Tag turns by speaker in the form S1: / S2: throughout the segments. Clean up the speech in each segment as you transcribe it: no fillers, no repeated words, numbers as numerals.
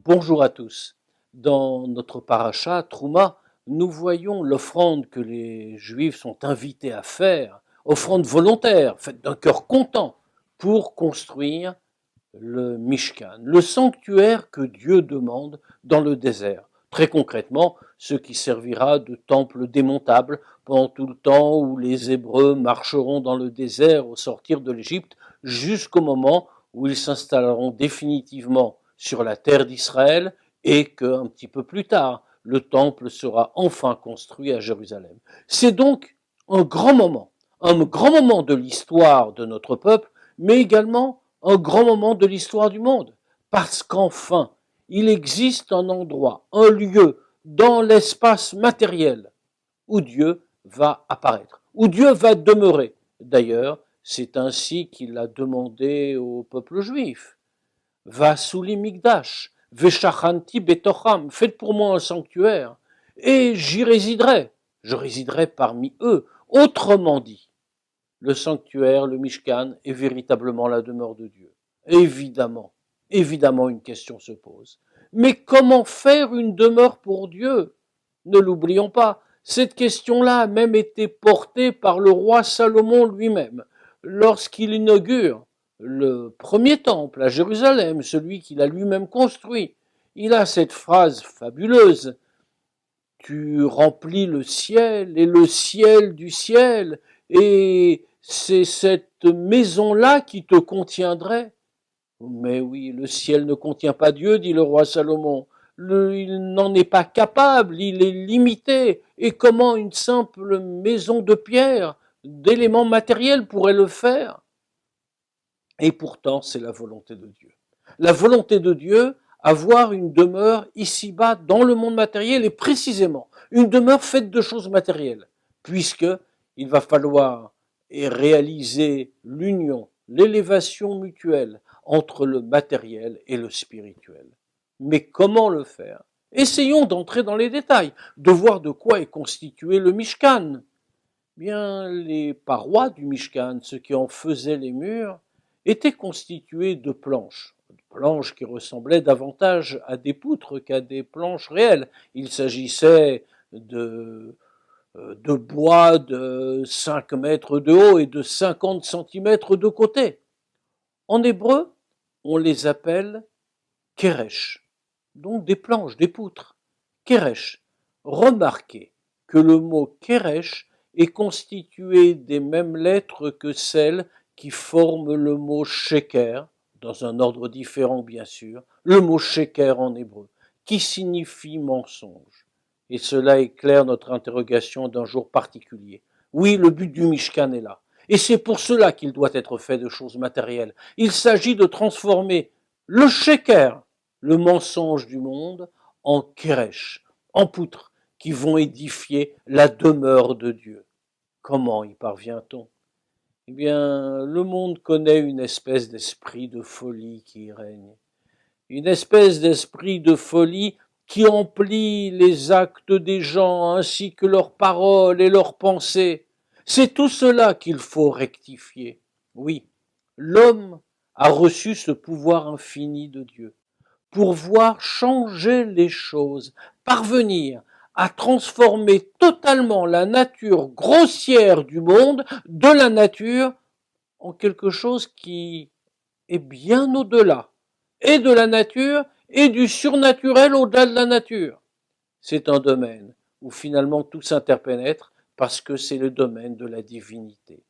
S1: Bonjour à tous. Dans notre paracha, Trouma, nous voyons l'offrande que les Juifs sont invités à faire, offrande volontaire, faite d'un cœur content, pour construire le Mishkan, le sanctuaire que Dieu demande dans le désert. Très concrètement, ce qui servira de temple démontable pendant tout le temps où les Hébreux marcheront dans le désert au sortir de l'Égypte, jusqu'au moment où ils s'installeront définitivement sur la terre d'Israël et qu'un petit peu plus tard, le temple sera enfin construit à Jérusalem. C'est donc un grand moment de l'histoire de notre peuple, mais également un grand moment de l'histoire du monde, parce qu'enfin, il existe un endroit, un lieu dans l'espace matériel où Dieu va apparaître, où Dieu va demeurer. D'ailleurs, c'est ainsi qu'il a demandé au peuple juif. Vasuli Migdash, Veshachanti Betocham, faites pour moi un sanctuaire, et j'y résiderai, je résiderai parmi eux. Autrement dit, le sanctuaire, le Mishkan, est véritablement la demeure de Dieu. Évidemment, une question se pose. Mais comment faire une demeure pour Dieu? Ne l'oublions pas, cette question-là a même été portée par le roi Salomon lui-même, lorsqu'il inaugure le premier temple à Jérusalem, celui qu'il a lui-même construit. Il a cette phrase fabuleuse: tu remplis le ciel et le ciel du ciel, et c'est cette maison-là qui te contiendrait. Mais oui, le ciel ne contient pas Dieu, dit le roi Salomon. Il n'en est pas capable, il est limité. Et comment une simple maison de pierre, d'éléments matériels, pourrait le faire? Et pourtant, c'est la volonté de Dieu. La volonté de Dieu, avoir une demeure ici-bas dans le monde matériel, et précisément une demeure faite de choses matérielles, puisque il va falloir réaliser l'union, l'élévation mutuelle entre le matériel et le spirituel. Mais comment le faire? Essayons d'entrer dans les détails, de voir de quoi est constitué le Mishkan. Bien, les parois du Mishkan, ce qui en faisait les murs, étaient constituées de planches qui ressemblaient davantage à des poutres qu'à des planches réelles. Il s'agissait de bois de 5 mètres de haut et de 50 centimètres de côté. En hébreu, on les appelle keresh, donc des planches, des poutres. Keresh. Remarquez que le mot keresh est constitué des mêmes lettres que celles qui forment le mot sheker, dans un ordre différent bien sûr, le mot sheker en hébreu, qui signifie mensonge. Et cela éclaire notre interrogation d'un jour particulier. Oui, le but du Mishkan est là. Et c'est pour cela qu'il doit être fait de choses matérielles. Il s'agit de transformer le sheker, le mensonge du monde, en keresh, en poutres, qui vont édifier la demeure de Dieu. Comment y parvient-on? Eh bien, le monde connaît une espèce d'esprit de folie qui y règne. Une espèce d'esprit de folie qui emplit les actes des gens ainsi que leurs paroles et leurs pensées. C'est tout cela qu'il faut rectifier. Oui, l'homme a reçu ce pouvoir infini de Dieu pour voir changer les choses, parvenir à transformer totalement la nature grossière du monde de la nature en quelque chose qui est bien au-delà, et de la nature, et du surnaturel au-delà de la nature. C'est un domaine où finalement tout s'interpénètre parce que c'est le domaine de la divinité.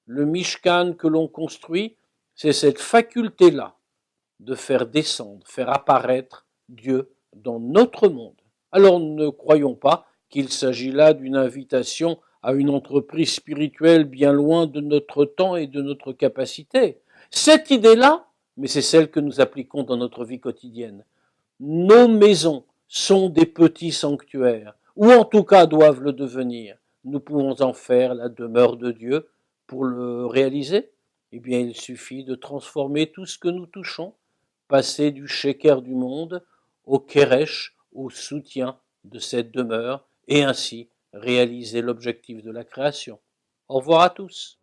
S1: Le Mishkan que l'on construit, c'est cette faculté-là de faire descendre, faire apparaître Dieu dans notre monde. Alors ne croyons pas qu'il s'agit là d'une invitation à une entreprise spirituelle bien loin de notre temps et de notre capacité. Cette idée-là, mais c'est celle que nous appliquons dans notre vie quotidienne. Nos maisons sont des petits sanctuaires, ou en tout cas doivent le devenir. Nous pouvons en faire la demeure de Dieu. Pour le réaliser, eh bien, il suffit de transformer tout ce que nous touchons, passer du sheker du monde au keresh, au soutien de cette demeure, et ainsi réaliser l'objectif de la création. Au revoir à tous.